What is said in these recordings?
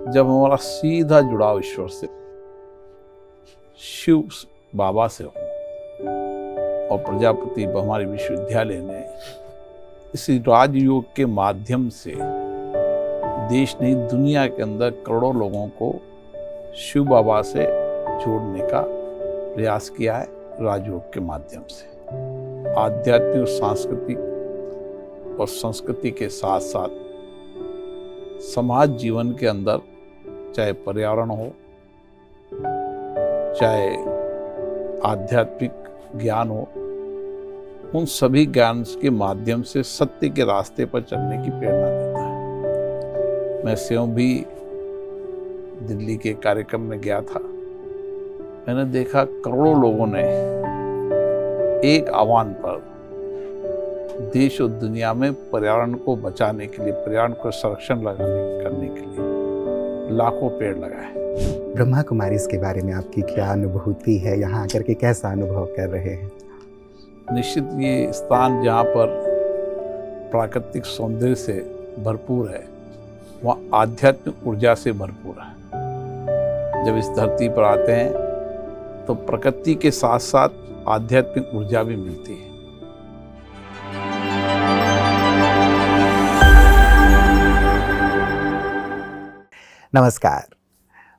जब हमारा सीधा जुड़ाव ईश्वर से, शिव बाबा से हो, और प्रजापति ब्रह्मारी विश्वविद्यालय ने इस राजयोग के माध्यम से देश नहीं दुनिया के अंदर करोड़ों लोगों को शिव बाबा से जोड़ने का प्रयास किया है। राजयोग के माध्यम से आध्यात्मिक, सांस्कृतिक और संस्कृति के साथ साथ समाज जीवन के अंदर, चाहे पर्यावरण हो, चाहे आध्यात्मिक ज्ञान हो, उन सभी ज्ञान के माध्यम से सत्य के रास्ते पर चलने की प्रेरणा देता है। मैं स्वयं भी दिल्ली के कार्यक्रम में गया था। मैंने देखा करोड़ों लोगों ने एक आह्वान पर देश और दुनिया में पर्यावरण को बचाने के लिए, पर्यावरण को संरक्षण करने के लिए लाखों पेड़ लगाए। ब्रह्मा कुमारीज के बारे में आपकी क्या अनुभूति है? यहाँ आकर के कैसा अनुभव कर रहे हैं? निश्चित ये स्थान जहाँ पर प्राकृतिक सौंदर्य से भरपूर है, वहाँ आध्यात्मिक ऊर्जा से भरपूर है। जब इस धरती पर आते हैं तो प्रकृति के साथ साथ आध्यात्मिक ऊर्जा भी मिलती है। नमस्कार,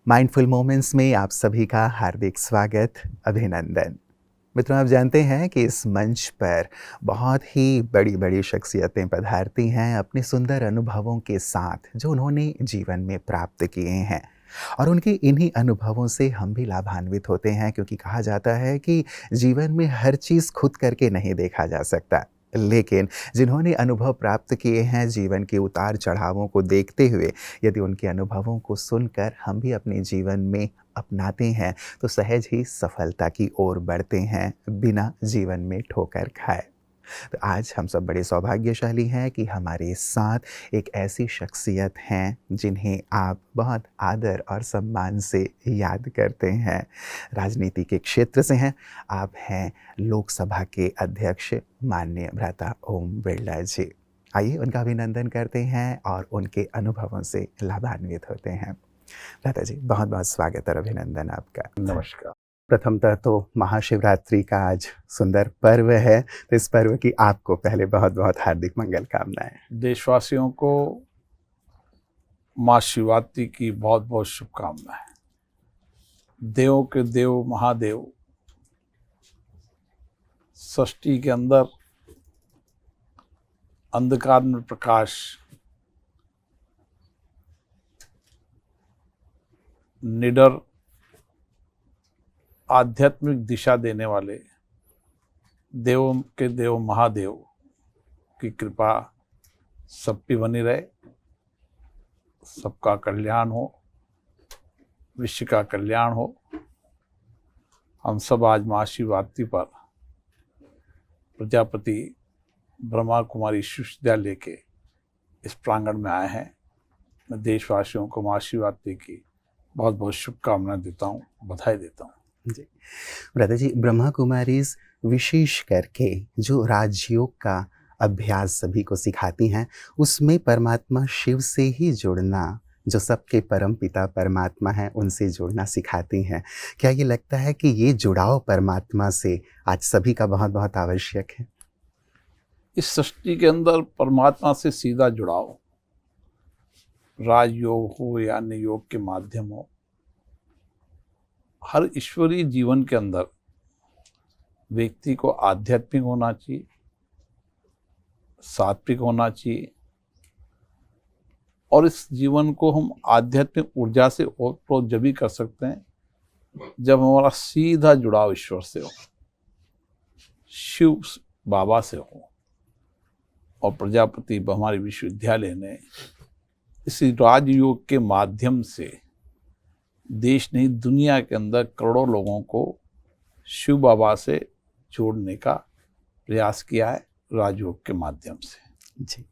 माइंडफुल मोमेंट्स में आप सभी का हार्दिक स्वागत, अभिनंदन। मित्रों, आप जानते हैं कि इस मंच पर बहुत ही बड़ी बड़ी शख्सियतें पधारती हैं अपने सुंदर अनुभवों के साथ जो उन्होंने जीवन में प्राप्त किए हैं, और उनके इन्हीं अनुभवों से हम भी लाभान्वित होते हैं, क्योंकि कहा जाता है कि जीवन में हर चीज़ खुद करके नहीं देखा जा सकता, लेकिन जिन्होंने अनुभव प्राप्त किए हैं जीवन के उतार चढ़ावों को देखते हुए, यदि उनके अनुभवों को सुनकर हम भी अपने जीवन में अपनाते हैं तो सहज ही सफलता की ओर बढ़ते हैं बिना जीवन में ठोकर खाए। तो आज हम सब बड़े सौभाग्यशाली हैं कि हमारे साथ एक ऐसी शख्सियत हैं जिन्हें आप बहुत आदर और सम्मान से याद करते हैं। राजनीति के क्षेत्र से हैं, आप हैं लोकसभा के अध्यक्ष माननीय भ्राता ओम बिरला जी। आइए उनका अभिनंदन करते हैं और उनके अनुभवों से लाभान्वित होते हैं। भ्राता जी, बहुत बहुत स्वागत और अभिनंदन आपका। नमस्कार। प्रथमतः तो महाशिवरात्रि का आज सुंदर पर्व है, तो इस पर्व की आपको पहले बहुत बहुत हार्दिक मंगल कामनाएं। देशवासियों को माँ शिवरात्रि की बहुत बहुत शुभकामनाएं। देवों के देव महादेव सृष्टि के अंदर अंधकार में प्रकाश, निडर आध्यात्मिक दिशा देने वाले देवों के देव महादेव की कृपा सब पे बनी रहे। सबका कल्याण हो, विश्व का कल्याण हो। हम सब आज महाशिवरात्रि पर प्रजापति ब्रह्मा कुमारी विश्वविद्यालय के इस प्रांगण में आए हैं। मैं देशवासियों को महाशिवरात्रि की बहुत बहुत शुभकामनाएं देता हूँ, बधाई देता हूँ। जी भ्राता जी, ब्रह्मा कुमारीज विशेष करके जो राजयोग का अभ्यास सभी को सिखाती हैं, उसमें परमात्मा शिव से ही जुड़ना, जो सबके परम पिता परमात्मा हैं, उनसे जुड़ना सिखाती हैं। क्या ये लगता है कि ये जुड़ाव परमात्मा से आज सभी का बहुत बहुत आवश्यक है? इस सृष्टि के अंदर परमात्मा से सीधा जुड़ाव, राजयोग हो या अन्य योग के माध्यम हो, हर ईश्वरीय जीवन के अंदर व्यक्ति को आध्यात्मिक होना चाहिए, सात्विक होना चाहिए, और इस जीवन को हम आध्यात्मिक ऊर्जा से ओतप्रोत जब भी कर सकते हैं जब हमारा सीधा जुड़ाव ईश्वर से हो, शिव बाबा से हो। और प्रजापति ब्रह्मारी विश्वविद्यालय ने इस राजयोग के माध्यम से देश नहीं दुनिया के अंदर करोड़ों लोगों को शिव बाबा से जोड़ने का प्रयास किया है राजयोग के माध्यम से। जी,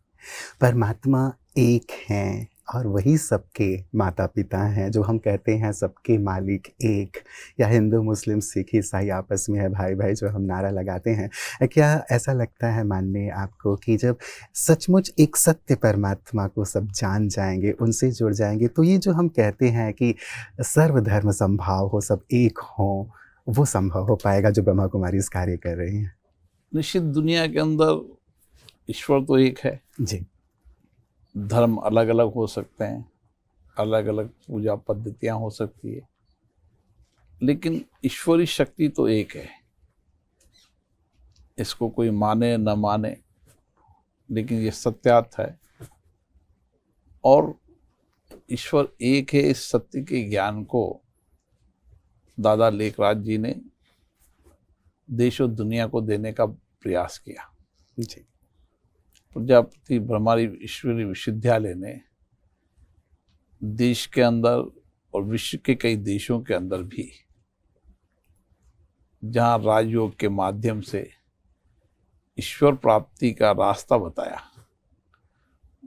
परमात्मा एक हैं और वही सबके माता पिता हैं, जो हम कहते हैं सबके मालिक एक, या हिंदू मुस्लिम सिख ईसाई आपस में है भाई भाई जो हम नारा लगाते हैं। क्या ऐसा लगता है माननीय आपको कि जब सचमुच एक सत्य परमात्मा को सब जान जाएंगे, उनसे जुड़ जाएंगे, तो ये जो हम कहते हैं कि सर्वधर्म समभाव हो, सब एक हों, वो संभव हो पाएगा जो ब्रह्मा कुमारी इस कार्य कर रही हैं? निश्चित दुनिया के अंदर ईश्वर तो एक है। जी। धर्म अलग अलग हो सकते हैं, अलग अलग पूजा पद्धतियां हो सकती है, लेकिन ईश्वरी शक्ति तो एक है। इसको कोई माने न माने, लेकिन ये सत्यार्थ है। और ईश्वर एक है, इस सत्य के ज्ञान को दादा लेखराज जी ने देश और दुनिया को देने का प्रयास किया। जी। प्रजापति ब्रह्मारी ईश्वरी विश्वविद्यालय ने देश के अंदर और विश्व के कई देशों के अंदर भी जहां राजयोग के माध्यम से ईश्वर प्राप्ति का रास्ता बताया,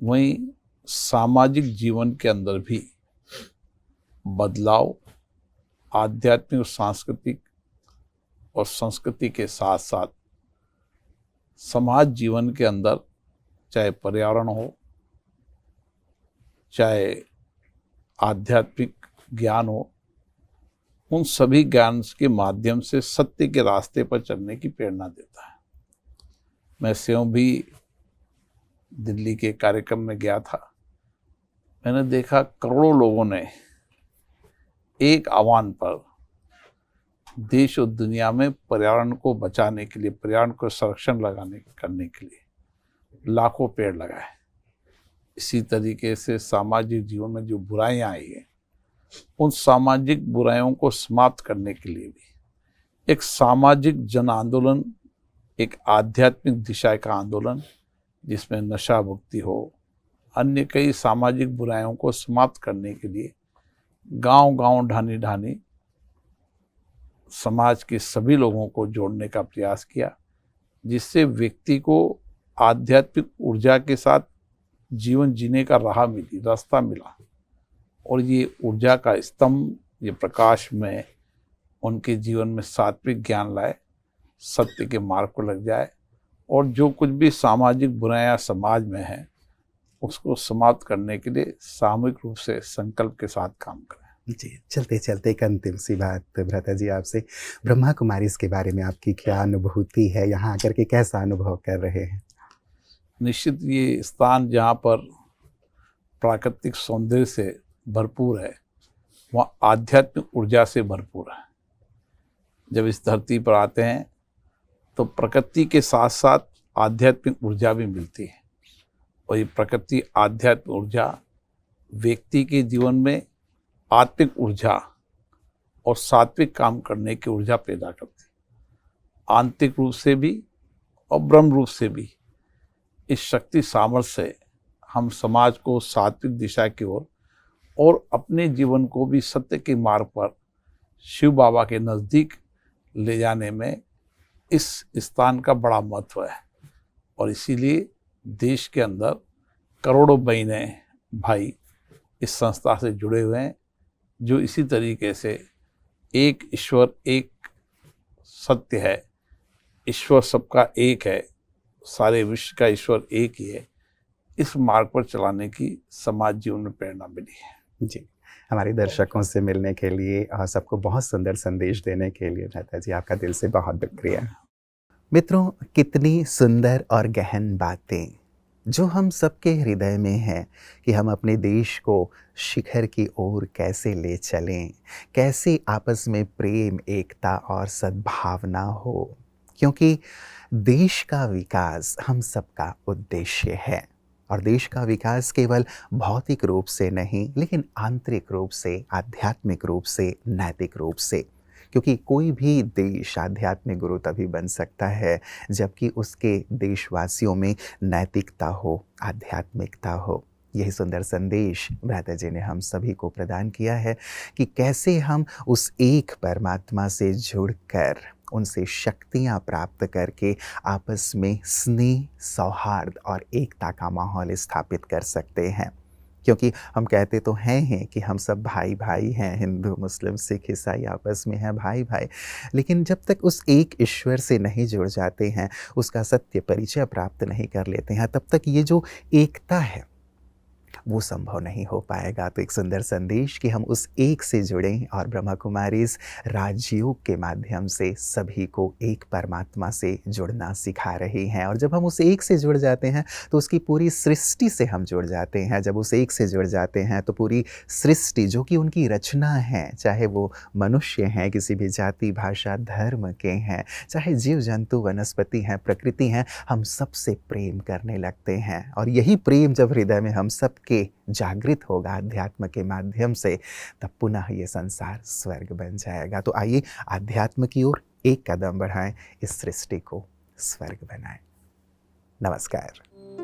वहीं सामाजिक जीवन के अंदर भी बदलाव आध्यात्मिक और सांस्कृतिक और संस्कृति के साथ साथ समाज जीवन के अंदर, चाहे पर्यावरण हो, चाहे आध्यात्मिक ज्ञान हो, उन सभी ज्ञान के माध्यम से सत्य के रास्ते पर चलने की प्रेरणा देता है। मैं स्वयं भी दिल्ली के कार्यक्रम में गया था। मैंने देखा करोड़ों लोगों ने एक आह्वान पर देश और दुनिया में पर्यावरण को बचाने के लिए, पर्यावरण को संरक्षण करने के लिए लाखों पेड़ लगाए। इसी तरीके से सामाजिक जीवन में जो बुराइयां आई हैं, उन सामाजिक बुराइयों को समाप्त करने के लिए भी एक सामाजिक जन आंदोलन, एक आध्यात्मिक दिशा का आंदोलन, जिसमें नशा मुक्ति हो, अन्य कई सामाजिक बुराइयों को समाप्त करने के लिए गांव-गांव, ढानी-ढानी समाज के सभी लोगों को जोड़ने का प्रयास किया, जिससे व्यक्ति को आध्यात्मिक ऊर्जा के साथ जीवन जीने का रास्ता मिला। और ये ऊर्जा का स्तंभ, ये प्रकाश में उनके जीवन में सात्विक ज्ञान लाए, सत्य के मार्ग को लग जाए, और जो कुछ भी सामाजिक बुराइयां समाज में है उसको समाप्त करने के लिए सामूहिक रूप से संकल्प के साथ काम करें। जी, चलते चलते एक अंतिम सी बात भ्राता जी आपसे, ब्रह्मा कुमारीज के बारे में आपकी क्या अनुभूति है? यहाँ आकर के कैसा अनुभव कर रहे हैं? निश्चित ये स्थान जहाँ पर प्राकृतिक सौंदर्य से भरपूर है, वहाँ आध्यात्मिक ऊर्जा से भरपूर है। जब इस धरती पर आते हैं तो प्रकृति के साथ साथ आध्यात्मिक ऊर्जा भी मिलती है, और ये प्रकृति आध्यात्मिक ऊर्जा व्यक्ति के जीवन में आत्मिक ऊर्जा और सात्विक काम करने की ऊर्जा पैदा करती है। आंतरिक रूप से भी और ब्रह्म रूप से भी इस शक्ति सामर्थ्य से हम समाज को सात्विक दिशा की ओर और अपने जीवन को भी सत्य के मार्ग पर शिव बाबा के नज़दीक ले जाने में इस स्थान का बड़ा महत्व है। और इसीलिए देश के अंदर करोड़ों बहनें भाई इस संस्था से जुड़े हुए हैं, जो इसी तरीके से एक ईश्वर, एक सत्य है, ईश्वर सबका एक है, सारे विश्व का ईश्वर एक ही है, इस मार्ग पर चलाने की समाज जीवन में प्रेरणा मिली है। जी, हमारे दर्शकों से मिलने के लिए और सबको बहुत सुंदर संदेश देने के लिए भ्राता जी आपका दिल से बहुत शुक्रिया। मित्रों, कितनी सुंदर और गहन बातें जो हम सबके हृदय में हैं कि हम अपने देश को शिखर की ओर कैसे ले चलें, कैसे आपस में प्रेम, एकता और सद्भावना हो, क्योंकि देश का विकास हम सबका उद्देश्य है। और देश का विकास केवल भौतिक रूप से नहीं, लेकिन आंतरिक रूप से, आध्यात्मिक रूप से, नैतिक रूप से, क्योंकि कोई भी देश आध्यात्मिक गुरु तभी बन सकता है जबकि उसके देशवासियों में नैतिकता हो, आध्यात्मिकता हो। यही सुंदर संदेश भ्राता जी ने हम सभी को प्रदान किया है कि कैसे हम उस एक परमात्मा से जुड़कर, उनसे शक्तियाँ प्राप्त करके आपस में स्नेह, सौहार्द और एकता का माहौल स्थापित कर सकते हैं। क्योंकि हम कहते तो हैं कि हम सब भाई भाई हैं, हिंदू मुस्लिम सिख ईसाई आपस में हैं भाई भाई, लेकिन जब तक उस एक ईश्वर से नहीं जुड़ जाते हैं, उसका सत्य परिचय प्राप्त नहीं कर लेते हैं, तब तक ये जो एकता है वो संभव नहीं हो पाएगा। तो एक सुंदर संदेश कि हम उस एक से जुड़ें और ब्रह्मा कुमारी इस राजयोग के माध्यम से सभी को एक परमात्मा से जुड़ना सिखा रही हैं। और जब हम उस एक से जुड़ जाते हैं तो उसकी पूरी सृष्टि से हम जुड़ जाते हैं। जब उस एक से जुड़ जाते हैं तो पूरी सृष्टि जो कि उनकी रचना है, चाहे वो मनुष्य हैं, किसी भी जाति भाषा धर्म के हैं, चाहे जीव जंतु वनस्पति हैं, प्रकृति हैं, हम सबसे प्रेम करने लगते हैं। और यही प्रेम जब हृदय में हम सबके जागृत होगा अध्यात्म के माध्यम से, तब पुनः ये संसार स्वर्ग बन जाएगा। तो आइए अध्यात्म की ओर एक कदम बढ़ाएं, इस सृष्टि को स्वर्ग बनाएं। नमस्कार।